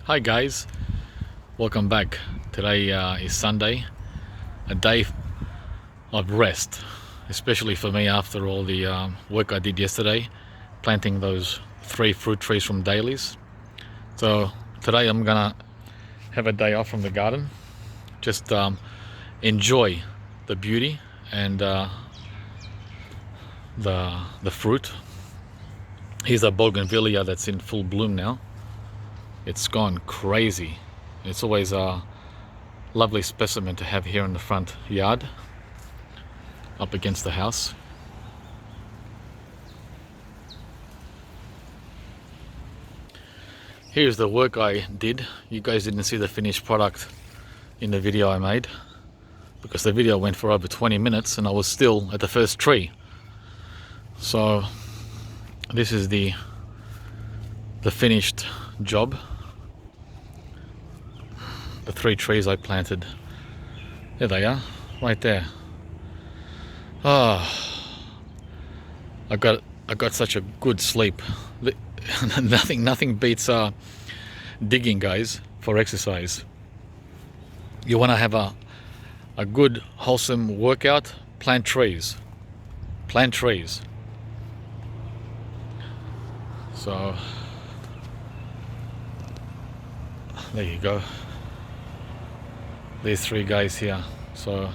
Hi guys, welcome back. Today is Sunday, a day of rest, especially for me after all the work I did yesterday, planting those 3 fruit trees from dailies. So today I'm gonna have a day off from the garden, just enjoy the beauty and the fruit. Here's a bougainvillea that's in full bloom now. It's gone crazy. It's always a lovely specimen to have here in the front yard, up against the house. Here's the work I did. You guys didn't see the finished product in the video I made, because the video went for over 20 minutes and I was still at the first tree. So this is the finished job. The 3 trees I planted. There they are, right there. I got such a good sleep. Nothing beats digging, guys, for exercise. You want to have a good wholesome workout, plant trees. Plant trees. So there you go. These 3 guys here. So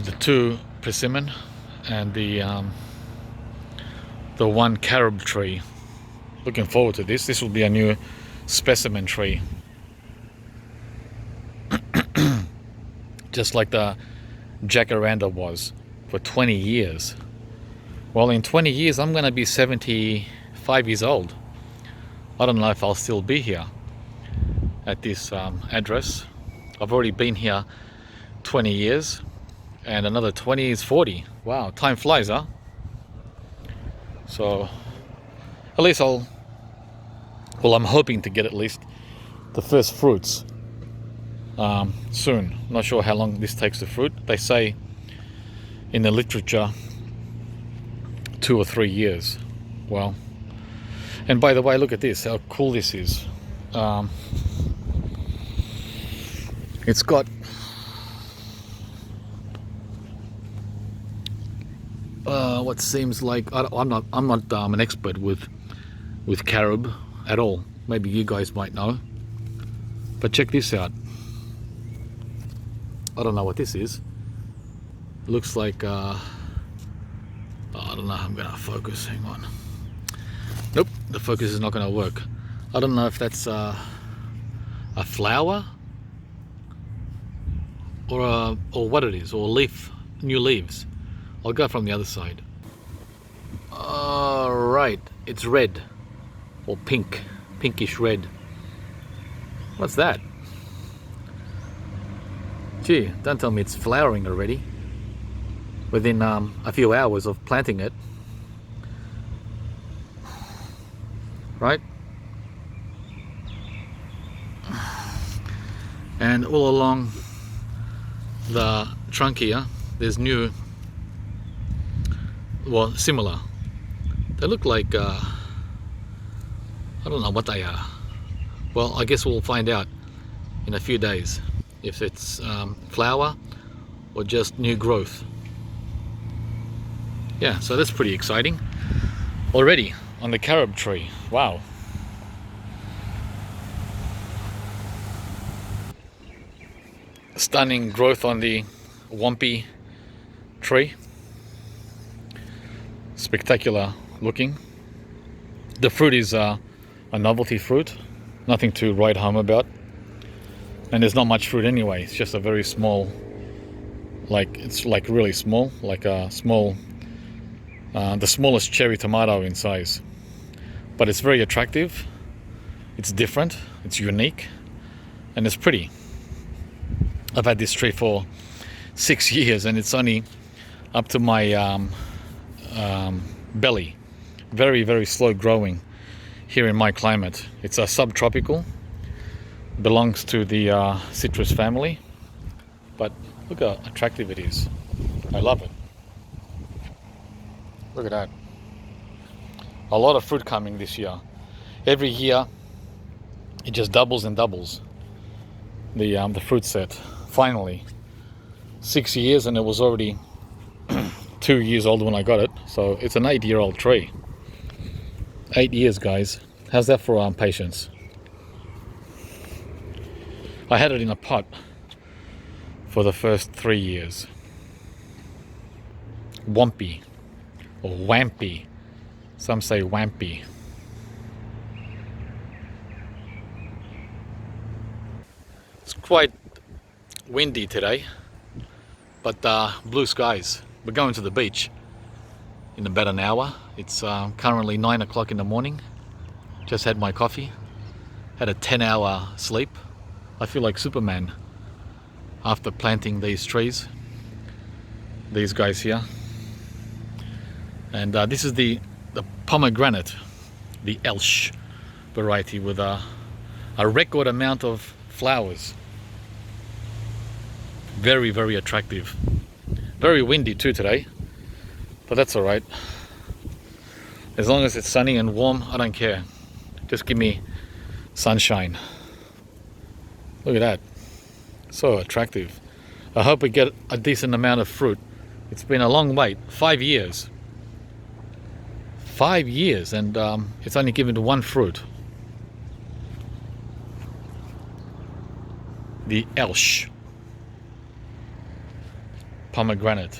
the 2 persimmon and the 1 carob tree. Looking forward to this. This will be a new specimen tree. Just like the jacaranda was for 20 years. Well, in 20 years I'm gonna be 75 years old. I don't know if I'll still be here at this address. I've already been here 20 years and another 20 is 40. Wow, time flies, huh? So at least I'm hoping to get at least the first fruits soon. Not sure how long this takes to fruit. They say in the literature 2 or 3 years. Well, and by the way, look at this, how cool this is. It's got what seems like, I'm not an expert with carob at all. Maybe you guys might know, but check this out. I don't know what this is. It looks like I don't know. I'm gonna focus. Hang on. Nope, the focus is not gonna work. I don't know if that's a flower or what it is, or new leaves. I'll go from the other side. Alright, it's red or pinkish red. What's that? Gee, don't tell me it's flowering already within a few hours of planting it. Right? And all along the trunk here there's new, well, similar. They look like I don't know what they are. Well, I guess we'll find out in a few days if it's flower or just new growth. Yeah, so that's pretty exciting already on the carob tree. Wow. Stunning growth on the Wampi tree. Spectacular looking. The fruit is a novelty fruit, nothing to write home about, and there's not much fruit anyway. It's just a very small, it's really small, like a small, the smallest cherry tomato in size, but it's very attractive. It's different, it's unique, and it's pretty. I've had this tree for 6 years and it's only up to my belly. Very, very slow growing here in my climate. It's a subtropical, belongs to the citrus family, but look how attractive it is. I love it. Look at that. A lot of fruit coming this year. Every year it just doubles and doubles the fruit set. Finally, 6 years, and it was already 2 years old when I got it. So it's an 8-year-old tree. 8 years, guys. How's that for patience? I had it in a pot for the first 3 years. Wampi or Wampi. Some say Wampi. It's quite windy today, but blue skies. We're going to the beach in about an hour. It's currently 9 o'clock in the morning. Just had my coffee. Had a 10-hour sleep. I feel like Superman after planting these trees. These guys here. And this is the pomegranate, the Elsh variety with a record amount of flowers. Very, very attractive. Very windy too today, but that's alright. As long as it's sunny and warm, I don't care. Just give me sunshine. Look at that. So attractive. I hope we get a decent amount of fruit. It's been a long wait. 5 years. 5 years, and it's only given to one fruit. The Elsh pomegranate.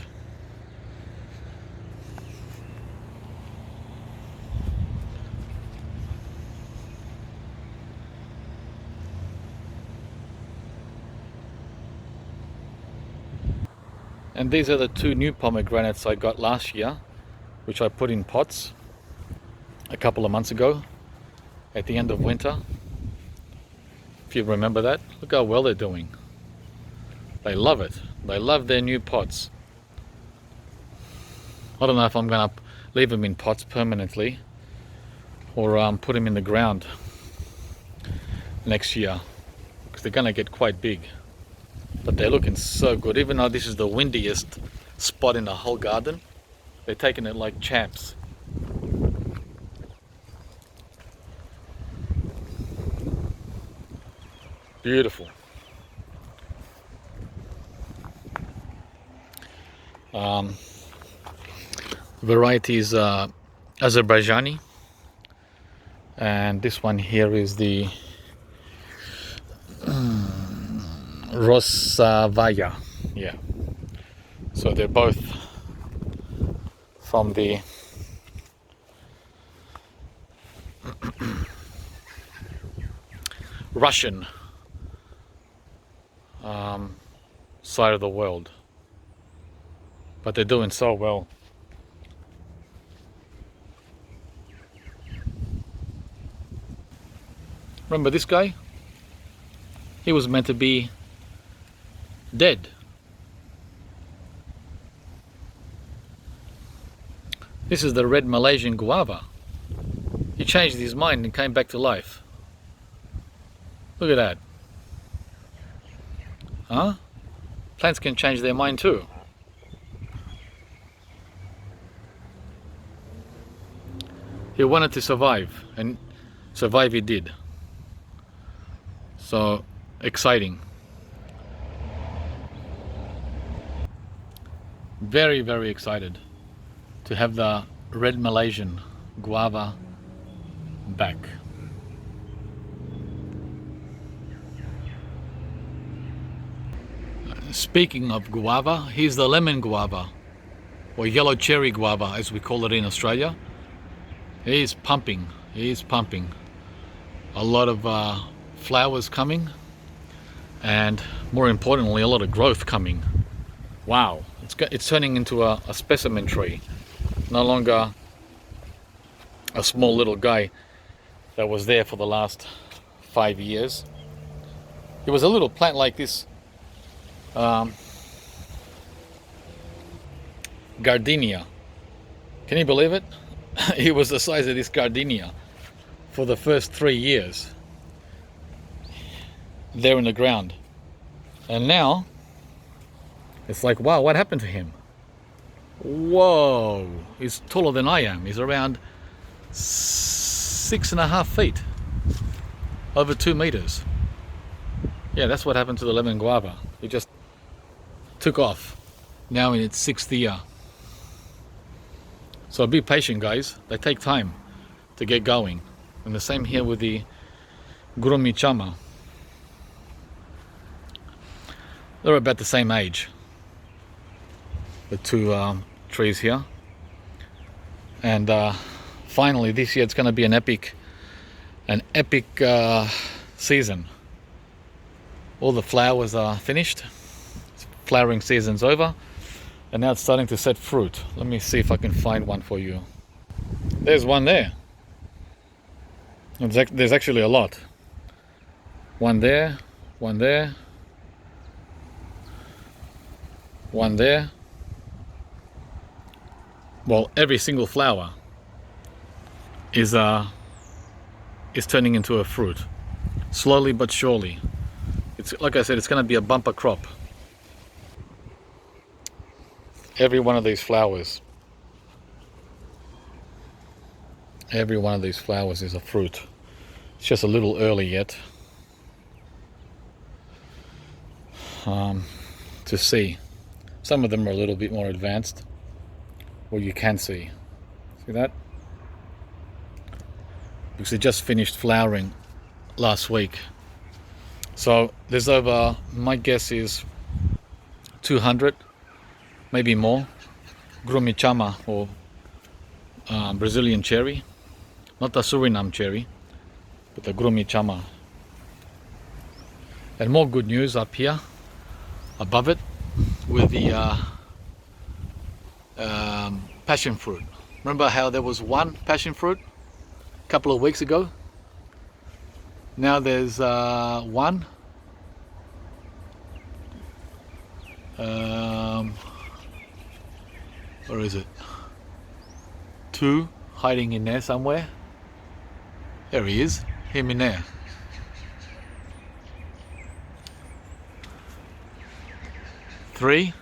And these are the 2 new pomegranates I got last year, which I put in pots a couple of months ago at the end of winter. If you remember that, look how well they're doing. They love it. They love their new pots. I don't know if I'm going to leave them in pots permanently or put them in the ground next year, because they're going to get quite big. But they're looking so good. Even though this is the windiest spot in the whole garden, they're taking it like champs. Beautiful. Variety is Azerbaijani, and this one here is the Rosavaya. Yeah. So they're both from the Russian side of the world, but they're doing so well. Remember this guy? He was meant to be dead. This is the red Malaysian guava. He changed his mind and came back to life. Look at that. Huh? Plants can change their mind too. He wanted to survive, and survive he did. So exciting. Very, very excited to have the red Malaysian guava back. Speaking of guava, here's the lemon guava, or yellow cherry guava as we call it in Australia. He's pumping, he's pumping. A lot of flowers coming, and more importantly, a lot of growth coming. Wow, it's turning into a specimen tree. No longer a small little guy that was there for the last 5 years. It was a little plant like this, gardenia. Can you believe it? It was the size of this gardenia for the first 3 years there in the ground, and now it's like, wow, what happened to him? Whoa, he's taller than I am. He's around 6.5 feet. Over 2 meters. Yeah, that's what happened to the lemon guava. It just took off. Now in its 6th year. So be patient, guys. They take time to get going. And the same here with the gurumichama. They're about the same age. The two trees here. And finally this year it's going to be an epic season. All the flowers are finished. Flowering season's over. And now it's starting to set fruit. Let me see if I can find one for you. There's one there. There's actually a lot. One there, one there, one there. Well, every single flower is turning into a fruit, slowly but surely. It's like I said, it's going to be a bumper crop. Every one of these flowers, is a fruit. It's just a little early yet to see. Some of them are a little bit more advanced. Well, you can see that? Because it just finished flowering last week. So there's over, my guess is 200, maybe more, gurumichama or Brazilian cherry. Not the Suriname cherry, but the gurumichama. And more good news up here, above it, with the passion fruit. Remember how there was one passion fruit a couple of weeks ago? Now there's one. Where is it? Two hiding in there somewhere. There he is, him in there. Three.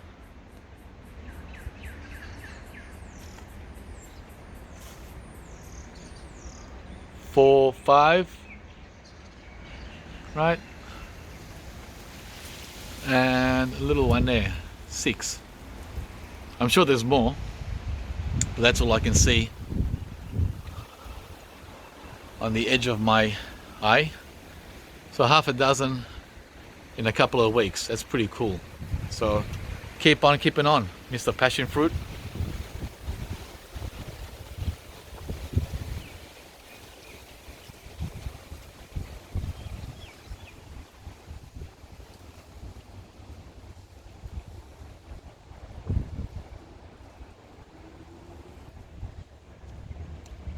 Four, five. Right. And a little one there. 6. I'm sure there's more, but that's all I can see on the edge of my eye. So half a dozen in a couple of weeks. That's pretty cool. So keep on keeping on, Mr. Passion Fruit.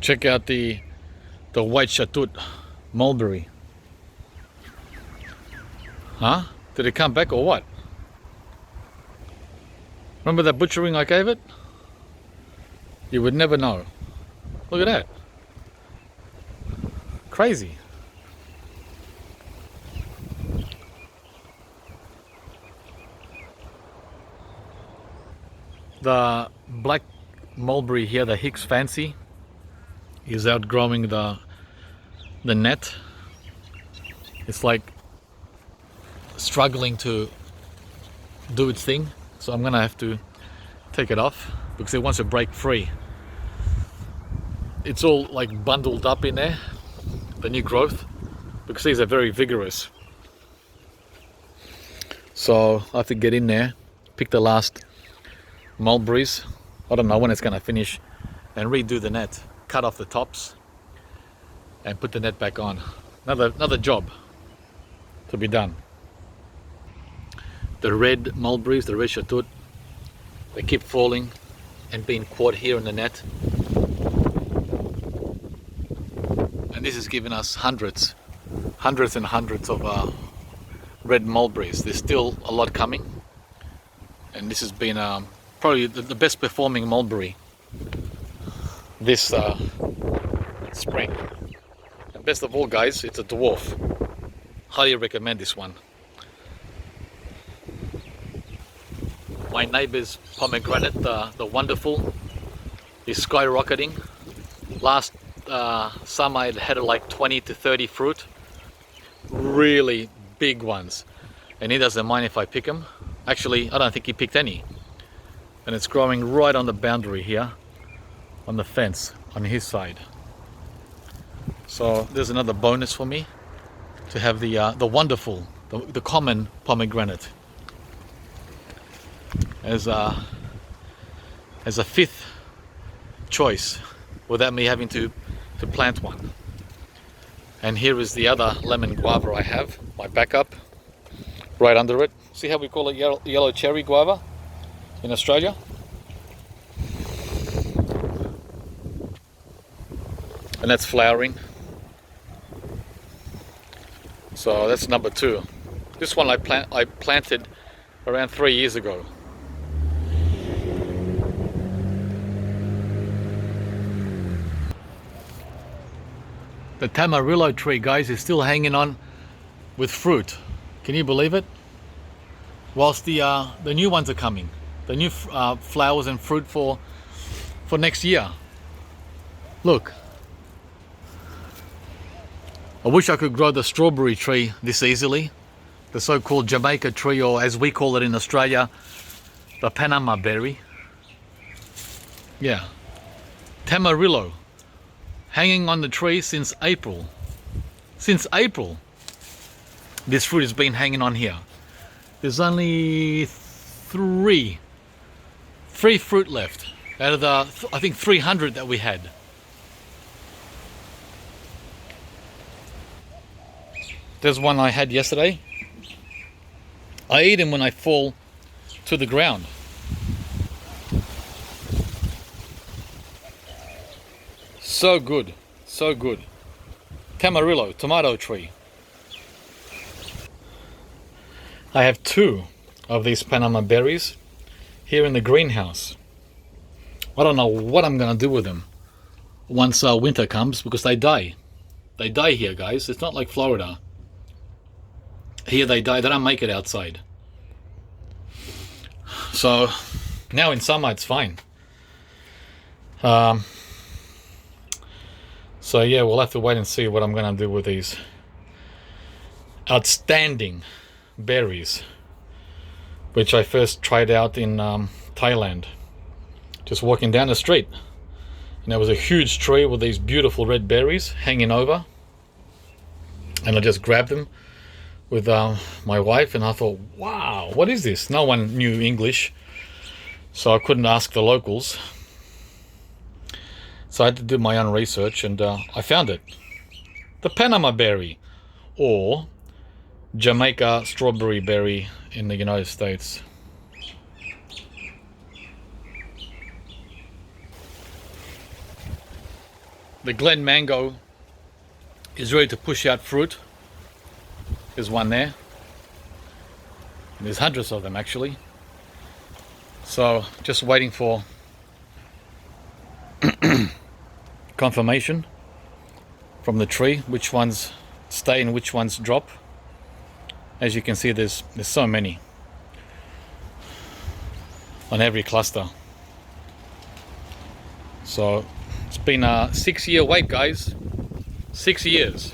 Check out the white shatut mulberry. Huh? Did it come back or what? Remember that butchering I gave it? You would never know. Look at that. Crazy. The black mulberry here, the Hicks Fancy, is outgrowing the net. It's like struggling to do its thing, so I'm gonna have to take it off because it wants to break free. It's all like bundled up in there, the new growth, because these are very vigorous. So I have to get in there, pick the last mulberries. I don't know when it's gonna finish, and redo the net. Cut off the tops and put the net back on. Another job to be done. The red mulberries, the red shatut, they keep falling and being caught here in the net. And this has given us hundreds and hundreds of red mulberries. There's still a lot coming. And this has been probably the best performing mulberry this spring. And best of all, guys, it's a dwarf. Highly recommend this one. My neighbor's pomegranate, the wonderful, is skyrocketing. Last summer it had like 20 to 30 fruit. really big ones, and he doesn't mind if I pick them. Actually, I don't think he picked any, and it's growing right on the boundary here, on the fence on his side. So there's another bonus for me to have the wonderful, the common pomegranate as a fifth choice, without me having to plant one. And here is the other lemon guava I have, my backup, right under it. See how we call it yellow cherry guava in Australia? And that's flowering. So that's number 2. This one I planted around 3 years ago. The Tamarillo tree, guys, is still hanging on with fruit. Can you believe it? Whilst the new ones are coming, the new flowers and fruit for next year. Look, I wish I could grow the strawberry tree this easily, the so-called Jamaica tree, or as we call it in Australia, the Panama berry. Yeah, Tamarillo, hanging on the tree since April. Since April, this fruit has been hanging on here. There's only three fruit left out of the, I think, 300 that we had. There's one I had yesterday. I eat them when I fall to the ground. So good, so good. Tamarillo, tomato tree. I have 2 of these Panama berries here in the greenhouse. I don't know what I'm gonna do with them once winter comes, because they die. They die here, guys. It's not like Florida. Here they die, they don't make it outside. So now in summer it's fine. So yeah, we'll have to wait and see what I'm gonna do with these outstanding berries, which I first tried out in Thailand, just walking down the street, and there was a huge tree with these beautiful red berries hanging over, and I just grabbed them with my wife, and I thought, wow, what is this? No one knew English, so I couldn't ask the locals, so I had to do my own research, and I found it. The Panama berry, or Jamaica strawberry berry in the United States. The Glen mango is ready to push out fruit. There's one there. And there's hundreds of them actually. So just waiting for confirmation from the tree, which ones stay and which ones drop. As you can see, there's so many on every cluster. So it's been a 6-year wait, guys. 6 years.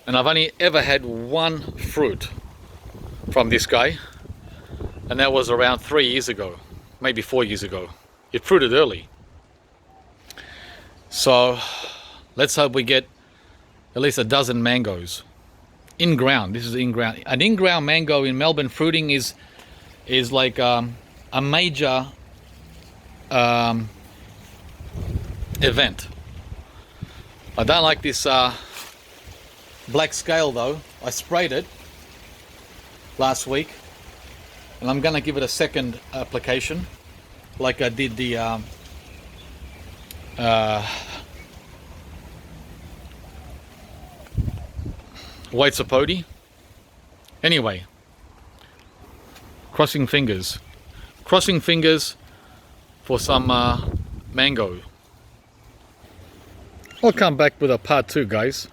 And I've only ever had one fruit from this guy, and that was around 3 years ago, maybe 4 years ago. It fruited early. So let's hope we get at least a dozen mangoes in ground. This is in ground. An in-ground mango in Melbourne fruiting is like a major event. I don't like this black scale though. I sprayed it last week, and I'm gonna give it a second application, like I did the white sapote. Anyway, crossing fingers for some mango. I'll come back with a part 2, guys.